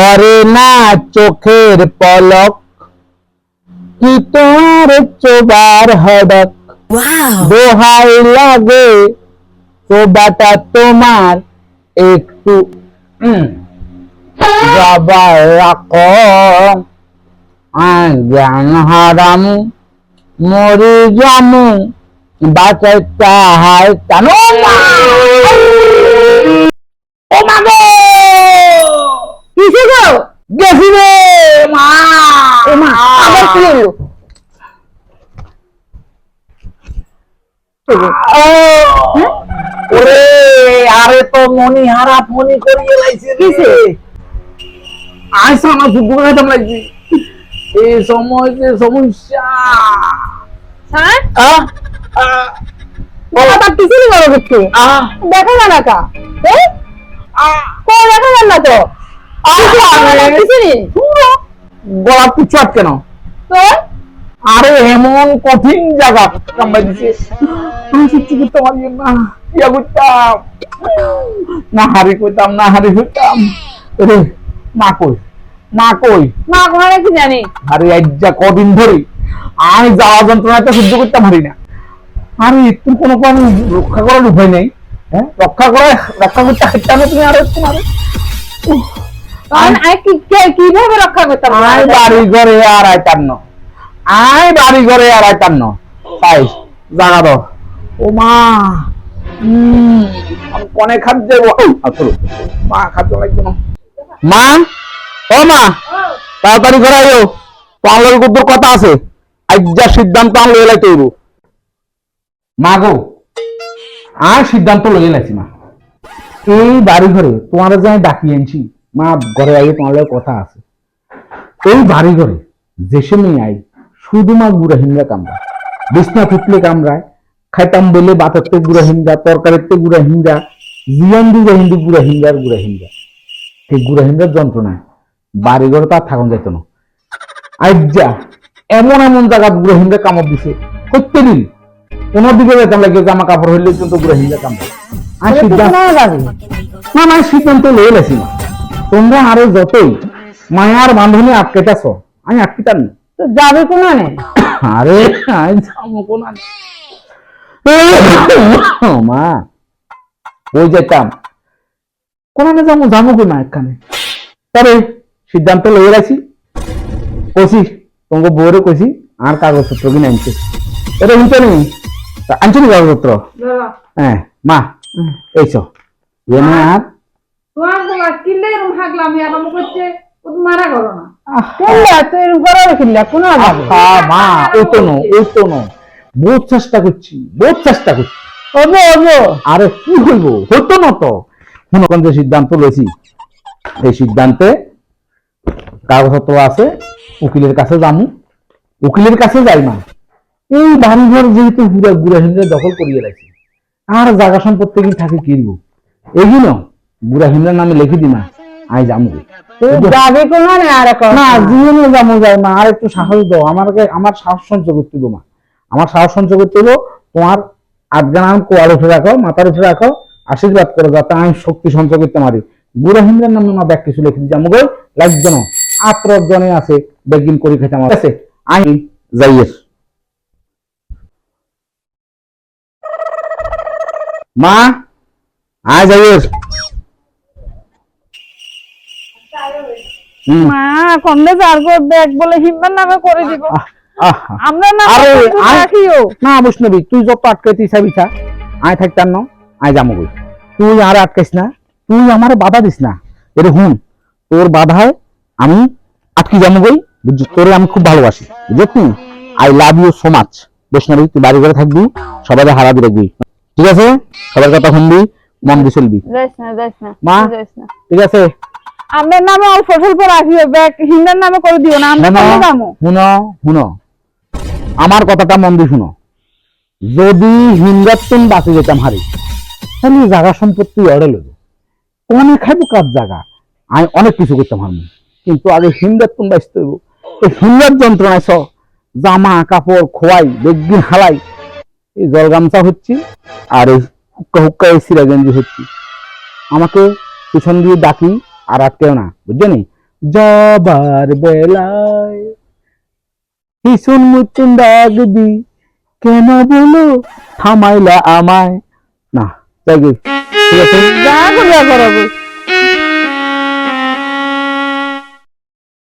অরে না চোখের পলক কি তোমার চোবার হডক দোহাই লাগে চোবাটা তোমার একটু জবার রাখো জ্ঞান হারাম মরি জামু বাঁচাই চাহাই কেন ও মা গো কিসে গো গেছি রে মা ও মা আবার কি হলো ওরে আরে তো মনি হারা ফোনি করিয়ে লাইছে কিসে আইসা আমার ফুটবল খেতাম লাগছে এই সময় যে সমস্যা হ্যাঁ ও বাবা কিসে বড় করতে দেখা যায় না কা কো দেখা যায় না তো কিসে নি গলা পিছাত কেন তো আরে এমন কঠিন জায়গা কামড়াই দিছে আমি কিচ্ছু করতে পারি না ইয়া করতাম না হারি করতাম রে মা কই মা কোথায় কি জানি আরে আজ্জা কদিন ধরে আমি যাওয়া যন্ত্রণাটা সহ্য করতে পারি না আরে একটু কোনো রক্ষা করার উপায় নেই হ্যাঁ রক্ষা করতে হাঁটতে তুমি আরো একটু মারো কিভাবে রক্ষা করতাম আয় বাড়ি ঘরে আর আইতান্ন তাই জানা দাও ও মা কনে খাদ দেবো আসলে মা খাদ্য লাগবে না মা ও মা তাড়াতাড়ি ঘরে আইও তোমার কুকুর কথা আছে আজ যা সিদ্ধান্ত আমি লইলে তৈব মা গো আর সিদ্ধান্ত লইয়ে লাইছি মা এই বাড়ি ঘরে তোমার যা ডাকি আনছি মা ঘরে আইয়ে তোমার কথা আছে এই বাড়ি ঘরে যে সময় আই শুধু মা গুড়া হিন্দা কামড়ায় বিছনা ফুটলে কামড়ায় খাইতাম বলে বাতারতে গুড়া হিন্দা তরকারিতে গুড়া হিন্দা জিয়ান্দি জাহিন্দি গুড়া হিন্দার সেই গুড়া হিন্দার যন্ত্রণায় বাড়ি ঘরে তার থাকুন যেত না আজ্জা এমন জায়গা গুড়া হিন্দা কামড় দিছে করতে দিন কোন দিকে যেতাম লাগে জামা কাপড় হইলে কিন্তু গুড়া হিন্দা কামড়ায় আর সিদ্ধান্ত লয়ে লাইছি না তোমরা আরো যতই মায়ার বান্ধনে আটকেটাছ আমি আটকিতাম না তো যাবে কোন নেই আরে আমি যাবো কোন মা ওই যেতাম কোনানে যাবো কোন এখানে তবে সিদ্ধান্ত লয়ে রাখছি কইছি তোমাকে বউরে কইছি আর কাগজপত্র কিনে আনছে এটা শুনতে নেই আনছো নি কাগজপত্র হ্যাঁ মা এইছো এনে আর তোমার কিল্লে এরকম হাগলাম এরকম করছে মারা করো না কিল্লা তো এরকম করো কিল্লা কোন মা ওই তো নো বহুত চেষ্টা করছি আরে কি হইব হতো না তো কোন যে সিদ্ধান্ত লইছি এই সিদ্ধান্তে কাগজপত্র আছে উকিলের কাছে যাই মা এই বাড়িঘর যেহেতু গুড়া হিন্দে দখল করিয়ে রাখছি আর জায়গা সম্পত্তি কি থাকে কিনবো এগুলো গুড়া হিন্দার নামে লিখে দিমা আই যাবো যাবে কোন না জীবনে যাবো যায় না আর একটু সাহস দাও আমার সাহস সঞ্চয় করতে দেবো মা আমার সাহস সঞ্চয় করতে দেবো তোমার আজ্ঞান কোয়াল উঠে রাখো মাথার উঠে রাখো আশীর্বাদ করো যাতে আমি শক্তি সঞ্চয় করতে পারি গুড়া হিন্দার নামে মা ব্যাগ কিছু লিখে দিচ্ছি আমাকে লাগবে না 8 জনে আছে বেগিন করে খেতে আমার আছে আমি যাইয়ের মা আয় যাইয়ের মা কমলে যারগো ব্যাগ বলে হিম্বার নামে করে দিব আমরা না রাখিও না বৈষ্ণবী তুই যত আটকাইতে চাবিছা আয় থাকতাম না আয় যাবো তুই আর আটকাইস না তুই আমার বাধা দিস না এটা হুন তোর বাধায় আমি আটকে যাবো বুঝছি তোরে আমি খুব ভালোবাসি বুঝলি I love you so much Vaishnavi তুই বাড়ি ঘরে থাকবি সবাই হারাবি রাখবি ঠিক আছে সবার কথা শুনবি মন দিয়ে চলবি মা ঠিক আছে আমার নামে অল্প স্বল্প রাখিও ব্যাগ হিন্দার নামে করে দিও না আমরা যাবো শুনো আমার কথাটা মন দিয়ে শুনো যদি হিন্দার বাঁচে যেতাম হারি তাহলে জায়গা সম্পত্তি এড়ে লইব কোনে খাইব কাজ জায়গা আমি অনেক কিছু করতাম হারমু কিন্তু আগে হিন্দার বাঁচতে হইব এই হিন্দার যন্ত্রণায় জামা কাপড় খোয়াই বেগদিন হালাই এই জল গামছা হচ্ছি আর এই হুক্কা এই সিরা গেঞ্জি হচ্ছি আমাকে পিছন দিয়ে ডাকি আর আটকেও না, বুঝছো নি? যাবার বেলায় ভীষণ মুচুন ডাক দি, কেন বলো থামাইলা আমায়। না, তাই কি? ঠিক আছে? যা করবে করো